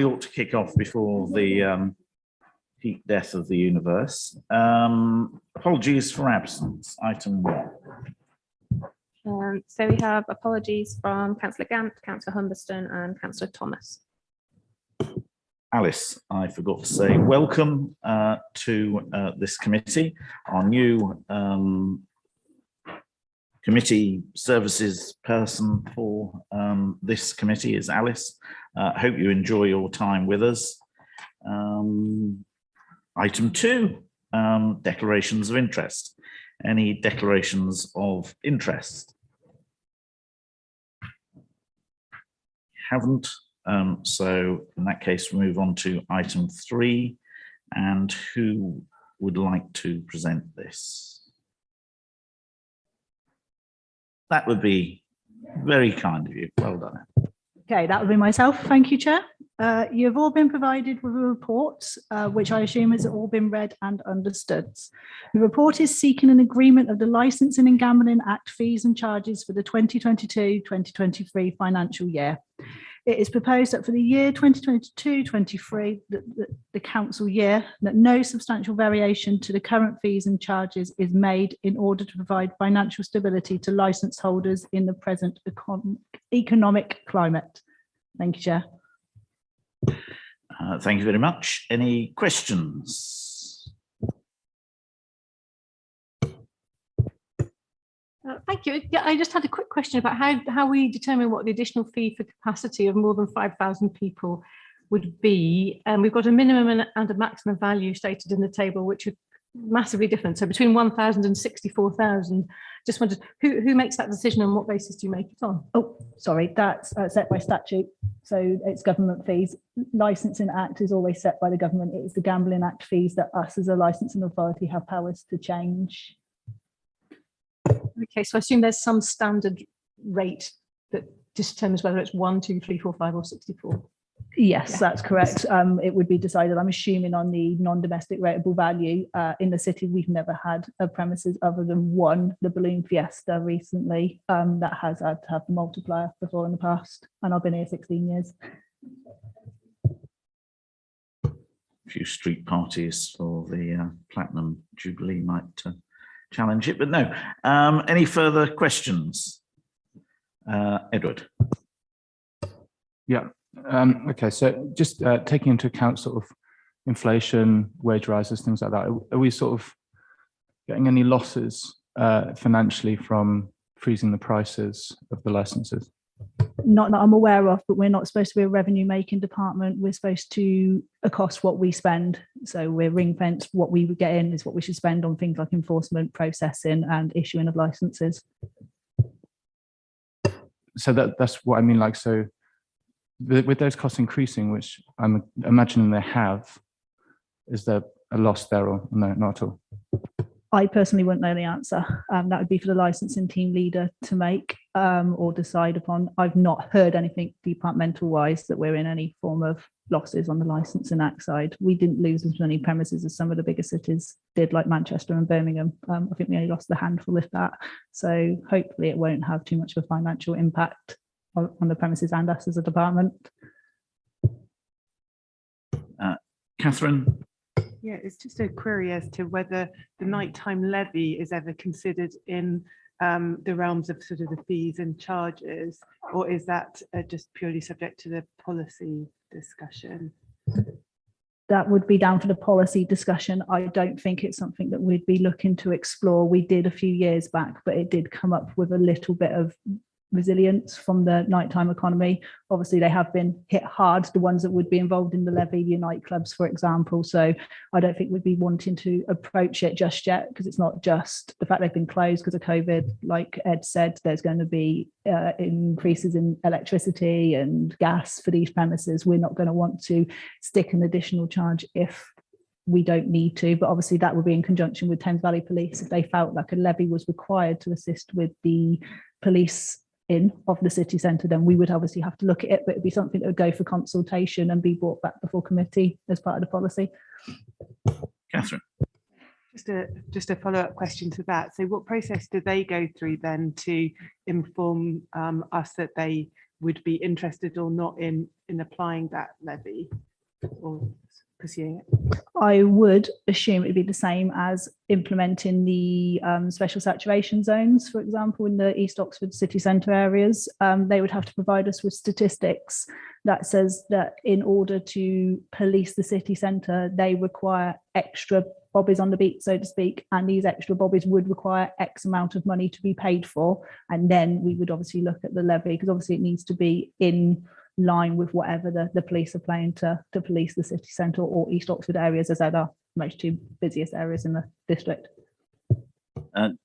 ought to kick off before the heat death of the universe. Apologies for absence, item 1. So we have apologies from Councillor Gant, Councillor Humberston and Councillor Thomas. Alice, I forgot to say welcome to this committee. Our new committee services person for this committee is Alice. Hope you enjoy your time with us. Item 2, declarations of interest. Any declarations of interest? Haven't. So in that case, we move on to item 3. And who would like to present this? That would be very kind of you. Well done. Okay, that would be myself. Thank you, Chair. You've all been provided with a report, which I assume has all been read and understood. The report is seeking an agreement of the Licensing and Gambling Act fees and charges for the 2022-2023 financial year. It is proposed that for the year 2022-23, the council year, that no substantial variation to the current fees and charges is made in order to provide financial stability to licence holders in the present economic climate. Thank you, Chair. Thank you very much. Any questions? Thank you. Yeah, I just had a quick question about how we determine what the additional fee for capacity of more than 5,000 people would be. We've got a minimum and a maximum value stated in the table, which are massively different. So between 1,000 and 64,000. Just wondered who makes that decision and what basis do you make it on? Oh, sorry, that's set by statute. So it's government fees. Licensing Act is always set by the government. It is the Gambling Act fees that us as a licensing authority have powers to change. Okay, so I assume there's some standard rate that determines whether it's 1, 2, 3, 4, 5 or 64. Yes, Yeah. that's correct. It would be decided, I'm assuming, on the non-domestic rateable value. In the city, we've never had a premises other than one, the Balloon Fiesta recently, that has had to have the multiplier before in the past, and I've been here 16 years. A few street parties for the Platinum Jubilee might challenge it, but no. Any further questions? Edward. Yeah. Okay, so just taking into account sort of inflation, wage rises, things like that, are we sort of getting any losses financially from freezing the prices of the licenses? Not that I'm aware of, but we're not supposed to be a revenue making department. We're supposed to accost what we spend. So we're ring fenced. What we would get in is what we should spend on things like enforcement, processing and issuing of licenses. So that's what I mean, like, so with those costs increasing, which I'm imagining they have, is there a loss there or no, not at all? I personally wouldn't know the answer. That would be for the licensing team leader to make or decide upon. I've not heard anything departmental wise that we're in any form of losses on the Licensing Act side. We didn't lose as many premises as some of the bigger cities did, like Manchester and Birmingham. I think we only lost a handful of that. So hopefully it won't have too much of a financial impact on the premises and us as a department. Catherine. Yeah, it's just a query as to whether the nighttime levy is ever considered in the realms of sort of the fees and charges, or is that just purely subject to the policy discussion? That would be down for the policy discussion. I don't think it's something that we'd be looking to explore. We did a few years back, but it did come up with a little bit of resilience from the nighttime economy. Obviously, they have been hit hard, the ones that would be involved in the levy, your nightclubs, for example. So I don't think we'd be wanting to approach it just yet, because it's not just the fact they've been closed because of COVID. Like Ed said, there's going to be increases in electricity and gas for these premises. We're not going to want to stick an additional charge if we don't need to, but obviously that would be in conjunction with Thames Valley Police. If they felt like a levy was required to assist with the police in of the city centre, then we would obviously have to look at it, but it'd be something that would go for consultation and be brought back before committee as part of the policy. Catherine. Just a follow-up question to that. So what process do they go through then to inform us that they would be interested or not in applying that levy or pursuing it? I would assume it'd be the same as implementing the special saturation zones, for example, in the East Oxford city centre areas. They would have to provide us with statistics that says that in order to police the city centre, they require extra bobbies on the beat, so to speak, and these extra bobbies would require X amount of money to be paid for. And then we would obviously look at the levy, because obviously it needs to be in line with whatever the police are paying to police the city centre or East Oxford areas, as are most two busiest areas in the district.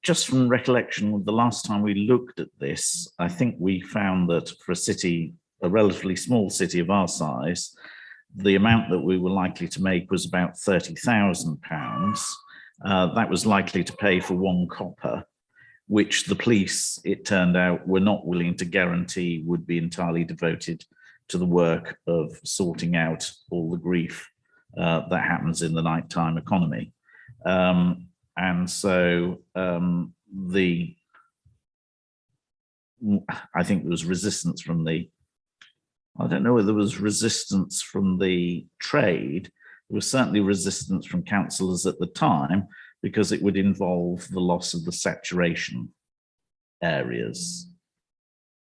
Just from recollection, the last time we looked at this, I think we found that for a relatively small city of our size, the amount that we were likely to make was about £30,000. That was likely to pay for one copper, which the police, it turned out, were not willing to guarantee would be entirely devoted to the work of sorting out all the grief that happens in the nighttime economy. And so I think there was resistance from I don't know whether there was resistance from the trade. There was certainly resistance from councillors at the time, because it would involve the loss of the saturation areas.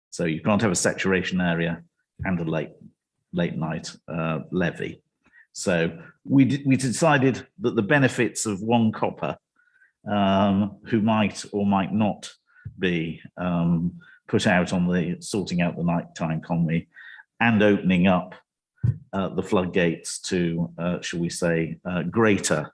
So you can't have a saturation area and a late night levy. So we decided that the benefits of one copper, who might or might not be put out on the sorting out the nighttime economy and opening up the floodgates to, shall we say, greater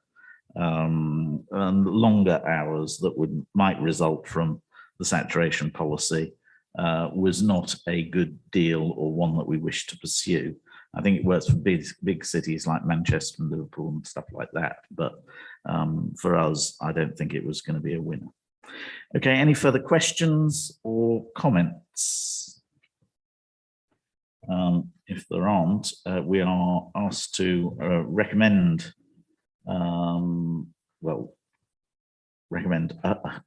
and longer hours that might result from the saturation policy, was not a good deal or one that we wish to pursue. I think it works for big cities like Manchester and Liverpool and stuff like that, but for us, I don't think it was going to be a winner. Okay, any further questions or comments? If there aren't, we are asked to recommend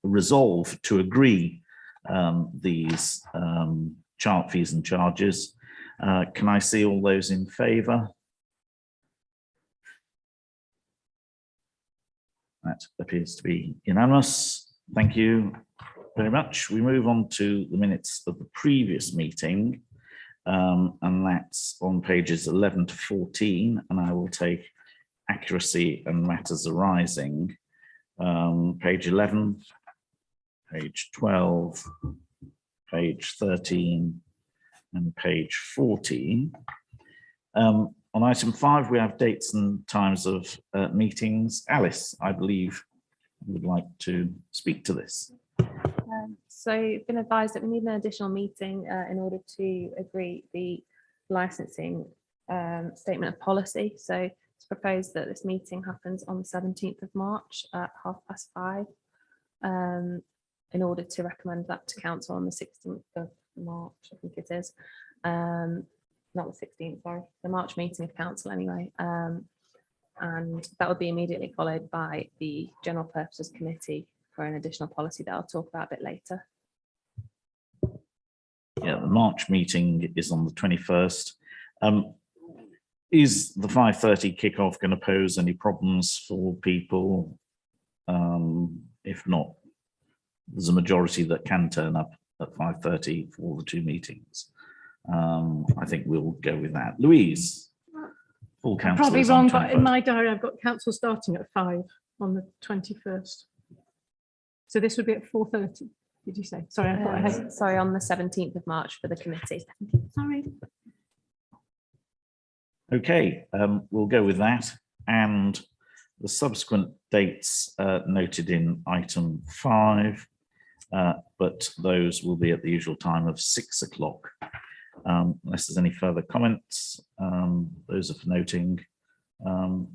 resolve to agree these chart fees and charges. Can I see all those in favour? That appears to be unanimous. Thank you very much. We move on to the minutes of the previous meeting, and that's on pages 11 to 14, and I will take accuracy and matters arising. Page 11, page 12, page 13, and page 14. On item 5, we have dates and times of meetings. Alice, I believe, would like to speak to this. So I've been advised that we need an additional meeting in order to agree the licensing statement of policy. So it's proposed that this meeting happens on the 17th of March at 5:30 in order to recommend that to council on the 16th of March, I think it is. Not the 16th, sorry, the March meeting of council anyway. And that would be immediately followed by the General Purposes Committee for an additional policy that I'll talk about a bit later. Yeah, the March meeting is on the 21st. Is the 5:30 kickoff going to pose any problems for people? If not, there's a majority that can turn up at 5:30 for the two meetings. I think we'll go with that. Louise, full council. Probably is on wrong, but in 21st. my diary, I've got council starting at 5 on the 21st. So this would be at 4:30, did you say? Sorry, I thought I had. Sorry, on the 17th of March for the committee. Sorry. Okay, we'll go with that. And the subsequent dates noted in item 5, but those will be at the usual time of 6 o'clock. Unless there's any further comments, those are for noting.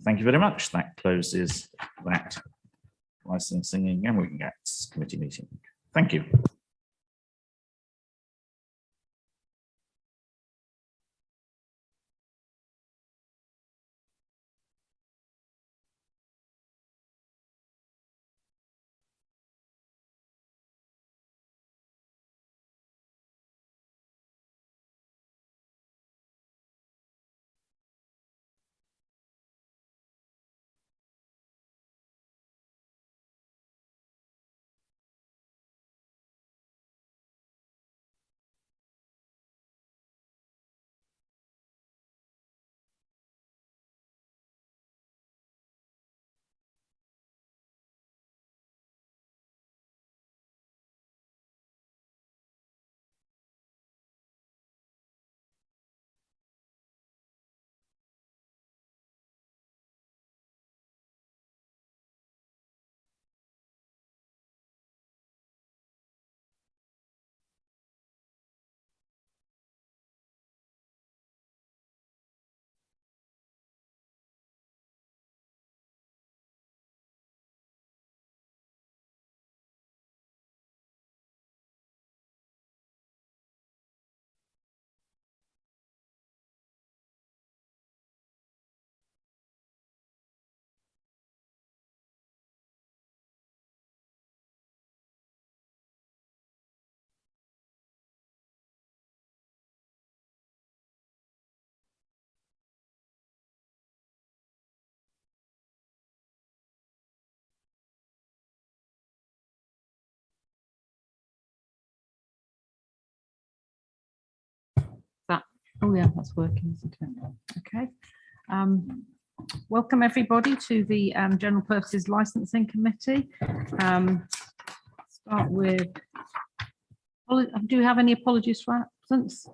Thank you very much. That closes that licensing and we can get committee meeting. Thank you. Oh yeah, that's working, isn't it? Okay. Welcome everybody to the General Purposes Licensing Committee. Start with, do we have any apologies for absence?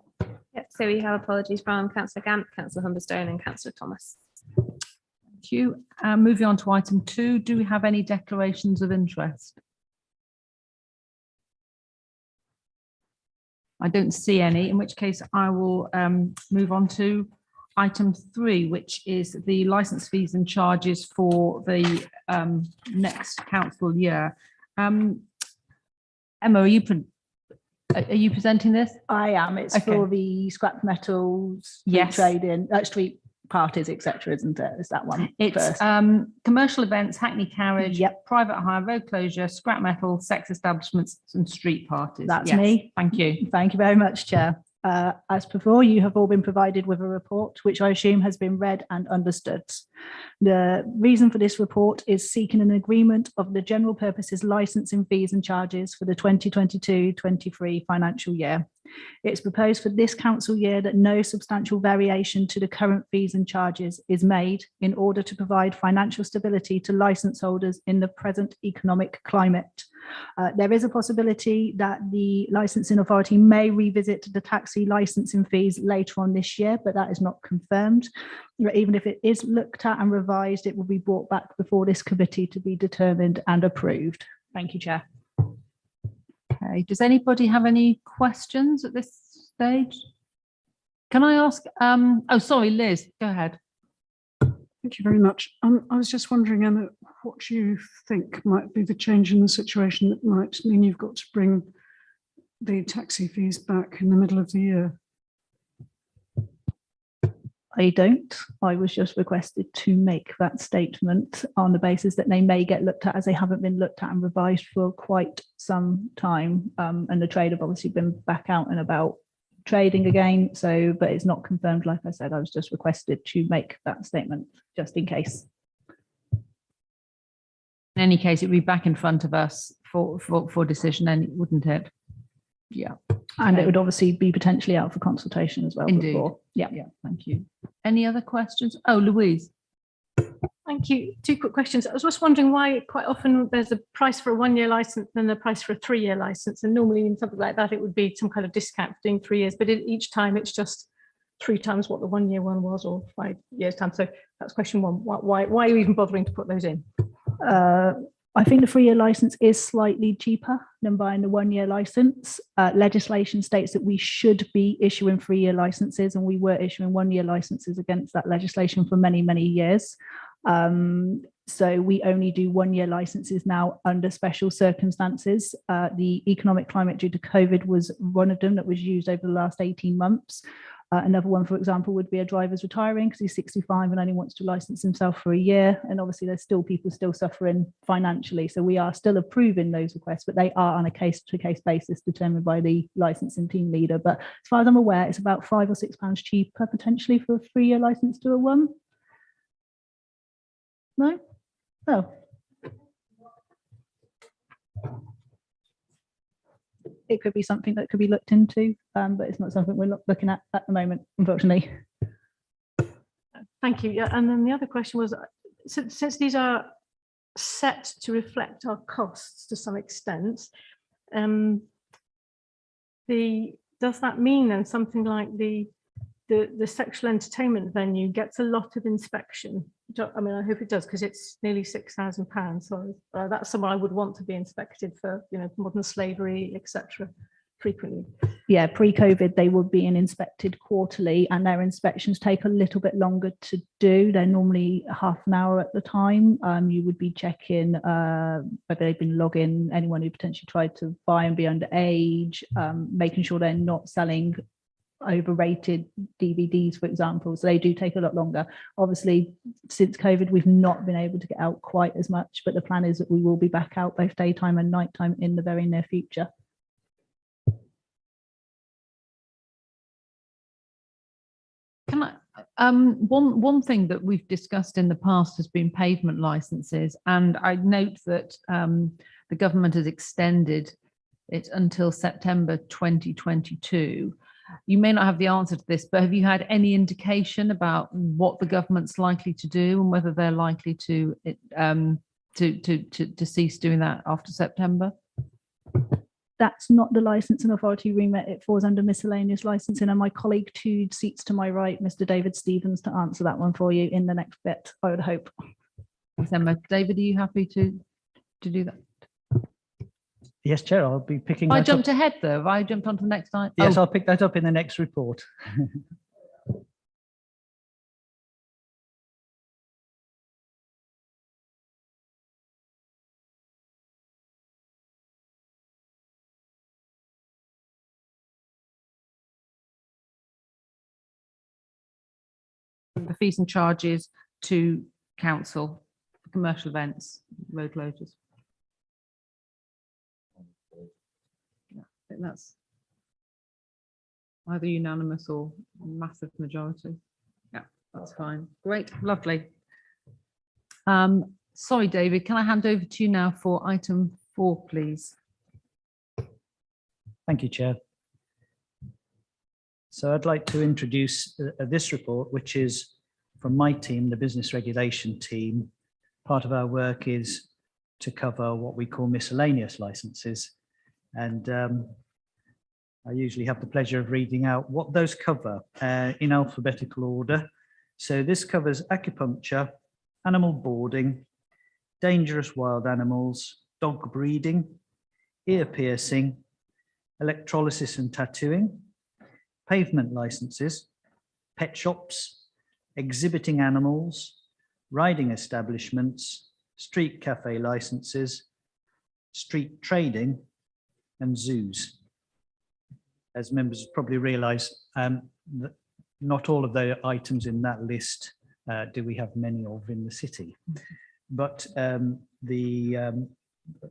Yep, so we have apologies from Councillor Gamp, Councillor Humberstone and Councillor Thomas. Thank you. Moving on to item 2, do we have any declarations of interest? I don't see any, in which case I will move on to item 3, which is the licence fees and charges for the next council year. Emma, are you presenting this? I am. It's Okay. for the scrap metals, street Yes. trading, street parties, etc., isn't it? Is that one? It's first? commercial events, hackney carriage, Yep. private hire, road closure, scrap metal, sex establishments and street parties. That's Yes, me. Thank you. Thank you very much, Chair. As before, you have all been provided with a report, which I assume has been read and understood. The reason for this report is seeking an agreement of the general purposes licensing fees and charges for the 2022-23 financial year. It's proposed for this council year that no substantial variation to the current fees and charges is made in order to provide financial stability to licence holders in the present economic climate. There is a possibility that the licensing authority may revisit the taxi licensing fees later on this year, but that is not confirmed. Even if it is looked at and revised, it will be brought back before this committee to be determined and approved. Thank you, Chair. Okay, does anybody have any questions at this stage? Can I ask, oh, sorry, Liz, go ahead. Thank you very much. I was just wondering, Emma, what you think might be the change in the situation that might mean you've got to bring the taxi fees back in the middle of the year. I don't. I was just requested to make that statement on the basis that they may get looked at, as they haven't been looked at and revised for quite some time. And the trade have obviously been back out and about trading again. So, but it's not confirmed. Like I said, I was just requested to make that statement just in case. In any case, it would be back in front of us for decision, then, wouldn't it? Yeah. And Okay. it would obviously be potentially out for consultation as well. Indeed. Before. Yeah. Yeah, thank you. Any other questions? Oh, Louise. Thank you. 2 quick questions. I was just wondering why quite often there's a price for a 1-year license and a price for a 3-year license. And normally in something like that, it would be some kind of discount for doing 3 years, but each time it's just 3 times what the 1-year one was, or 5 years time. So that's question 1. Why are you even bothering to put those in? I think the 3-year license is slightly cheaper than buying the 1-year license. Legislation states that we should be issuing 3-year licenses, and we were issuing 1-year licenses against that legislation for many, many years. So we only do 1-year licenses now under special circumstances. The economic climate due to COVID was one of them that was used over the last 18 months. Another one, for example, would be a driver's retiring because he's 65 and only wants to license himself for a year. And obviously there's still people still suffering financially. So we are still approving those requests, but they are on a case-to-case basis determined by the licensing team leader. But as far as I'm aware, it's about £5 or £6 cheaper potentially for a 3-year license to a 1. No? Oh. It could be something that could be looked into, but it's not something we're not looking at the moment, unfortunately. Thank you. Yeah, and then the other question was, since these are set to reflect our costs to some extent, does that mean then something like the sexual entertainment venue gets a lot of inspection? I mean, I hope it does, because it's nearly £6,000. So that's somewhere I would want to be inspected for, modern slavery, etc. frequently. Yeah, pre-COVID, they were being inspected quarterly, and their inspections take a little bit longer to do. They're normally half an hour at the time. You would be checking whether they've been logging anyone who potentially tried to buy and be underage, making sure they're not selling overrated DVDs, for example. So they do take a lot longer. Obviously, since COVID, we've not been able to get out quite as much, but the plan is that we will be back out both daytime and nighttime in the very near future. Can I, one thing that we've discussed in the past has been pavement licenses, and I note that the government has extended it until September 2022. You may not have the answer to this, but have you had any indication about what the government's likely to do and whether they're likely to cease doing that after September? That's not the licensing authority remit. It falls under miscellaneous licensing, and my colleague 2 seats to my right, Mr. David Stevens, to answer that one for you in the next bit, I would hope. December. David, are you happy to do that? Yes, Chair, I'll be picking I that jumped up. ahead though. Have I jumped on to the next item? Yes, Oh, I'll pick that up in the next report. the fees and charges to council for commercial events, road closures. Yeah, I think that's either unanimous or massive majority. Yeah, that's fine. Great, lovely. Sorry, David, can I hand over to you now for item 4, please? Thank you, Chair. So I'd like to introduce this report, which is from my team, the business regulation team. Part of our work is to cover what we call miscellaneous licenses. And I usually have the pleasure of reading out what those cover in alphabetical order. So this covers acupuncture, animal boarding, dangerous wild animals, dog breeding, ear piercing, electrolysis and tattooing, pavement licenses, pet shops, exhibiting animals, riding establishments, street cafe licenses, street trading, and zoos. As members probably realise, not all of the items in that list do we have many of in the city, but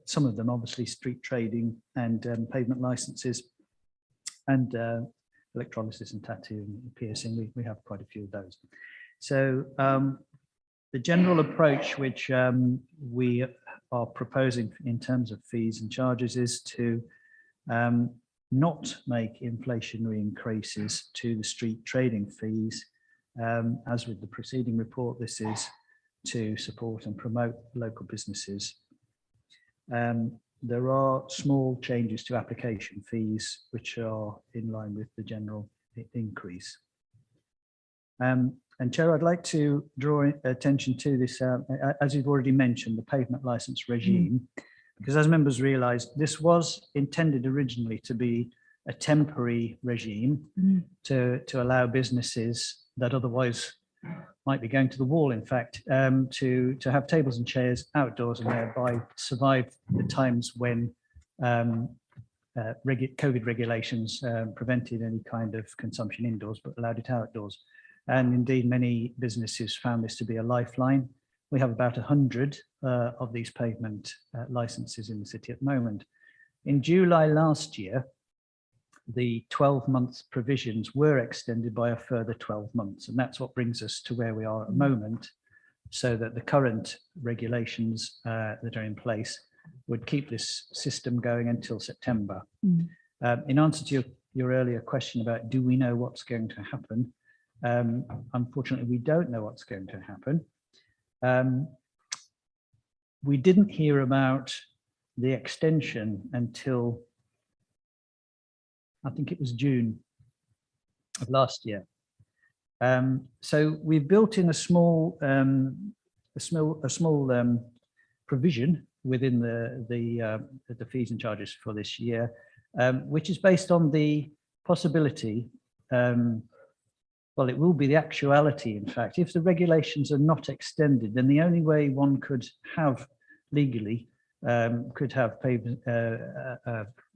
some of them, obviously street trading and pavement licenses and electrolysis and tattoo and piercing, we have quite a few of those. So the general approach which we are proposing in terms of fees and charges is to not make inflationary increases to the street trading fees. As with the preceding report, this is to support and promote local businesses. There are small changes to application fees, which are in line with the general increase. And Chair, I'd like to draw attention to this, as you've already mentioned, the pavement license regime, because as members realised, this was intended originally to be a temporary regime to allow businesses that otherwise might be going to the wall, in fact, to have tables and chairs outdoors and thereby survive the times when COVID regulations prevented any kind of consumption indoors but allowed it outdoors. And indeed, many businesses found this to be a lifeline. We have about 100 of these pavement licenses in the city at the moment. In July last year, the 12-month provisions were extended by a further 12 months. And that's what brings us to where we are at the moment, so that the current regulations that are in place would keep this system going until September. In answer to your earlier question about do we know what's going to happen, unfortunately, we don't know what's going to happen. We didn't hear about the extension until I think it was June of last year. So we've built in a small provision within the fees and charges for this year, which is based on the possibility. Well, it will be the actuality, in fact. If the regulations are not extended, then the only way one could have legally could have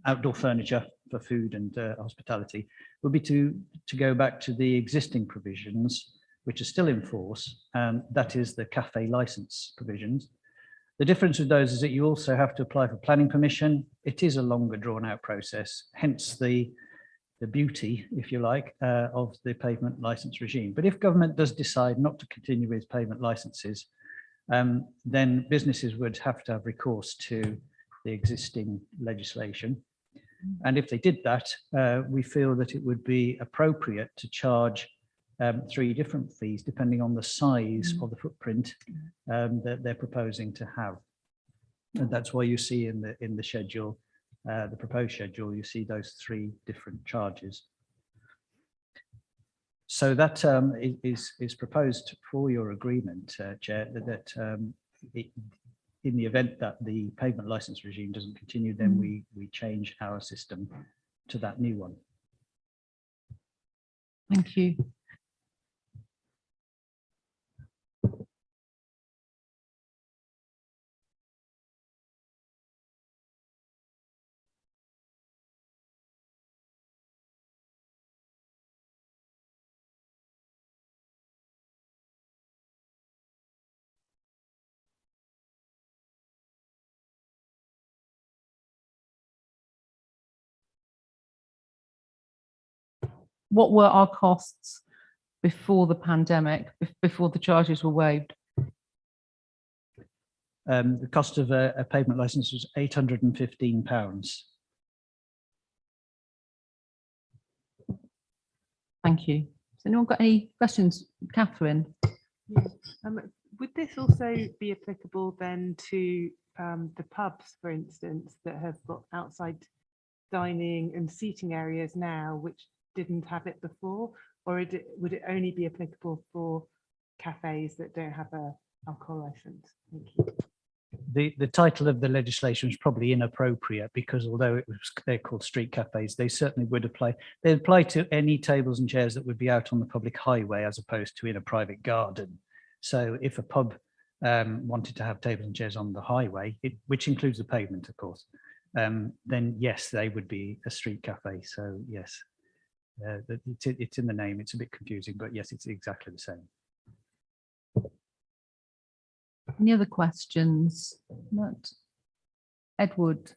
outdoor furniture for food and hospitality would be to go back to the existing provisions, which are still in force, and that is the cafe license provisions. The difference with those is that you also have to apply for planning permission. It is a longer drawn out process, hence the beauty, if you like, of the pavement license regime. But if government does decide not to continue with pavement licenses, then businesses would have to have recourse to the existing legislation. And if they did that, we feel that it would be appropriate to charge 3 different fees depending on the size of the footprint that they're proposing to have. And that's why you see in the schedule, the proposed schedule, you see those 3 different charges. So that is proposed for your agreement, Chair, that in the event that the pavement license regime doesn't continue, then we change our system to that new one. Thank you. What were our costs before the pandemic, before the charges were waived? The cost of a pavement license was £815. Thank you. Has anyone got any questions? Catherine? Would this also be applicable then to the pubs, for instance, that have got outside dining and seating areas now, which didn't have it before? Or would it only be applicable for cafes that don't have a alcohol license? Thank you. The title of the legislation is probably inappropriate because although they're called street cafes, they certainly would apply. They apply to any tables and chairs that would be out on the public highway as opposed to in a private garden. So if a pub wanted to have tables and chairs on the highway, which includes the pavement, of course, then yes, they would be a street cafe. So yes, it's in the name. It's a bit confusing, but yes, it's exactly the same. Any other questions? Not. Edward?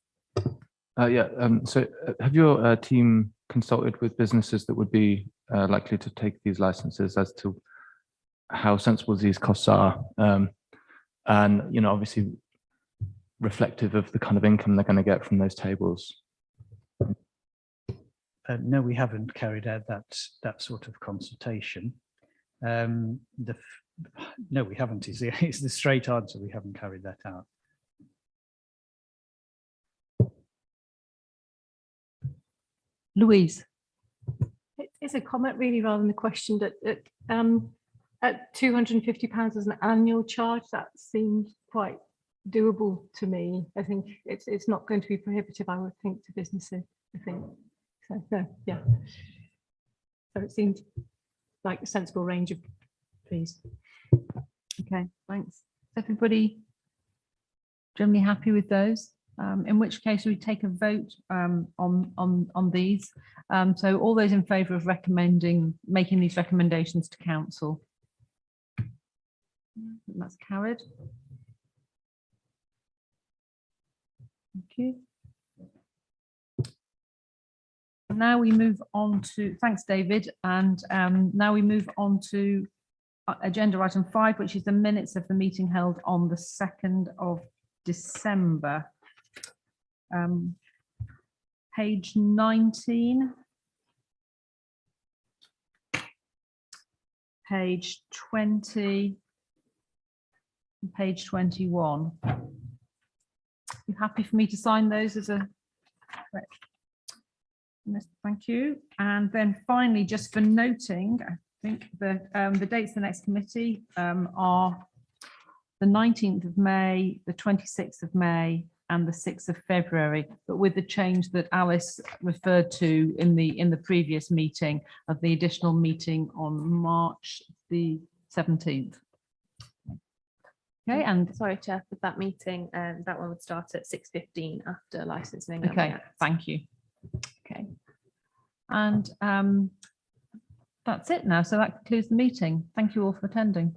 So have your team consulted with businesses that would be likely to take these licenses as to how sensible these costs are? And, you know, obviously reflective of the kind of income they're going to get from those tables? No, we haven't carried out that sort of consultation. No, we haven't. Is the straight answer. We haven't carried that out. Louise? It's a comment really rather than a question. That at £250 as an annual charge, that seems quite doable to me. I think it's not going to be prohibitive, I would think, to businesses. I think so. No, yeah. So it seems like a sensible range of fees. Okay, thanks. Is everybody generally happy with those? In which case we take a vote on these. So all those in favour of making these recommendations to council. That's carried. Thank you. Now we move on to, thanks David, and now we move on to agenda item 5, which is the minutes of the meeting held on the 2nd of December. Page 19, page 20, and page 21. You happy for me to sign those as a correct? Thank you. And then finally, just for noting, I think the dates of the next committee are the 19th of May, the 26th of May, and the 6th of February, but with the change that Alice referred to in the previous meeting of the additional meeting on March the 17th. Okay, and sorry, Chair, for that meeting, that one would start at 6:15 after licensing. Okay, thank you. Okay, and that's it now. So that concludes the meeting. Thank you all for attending.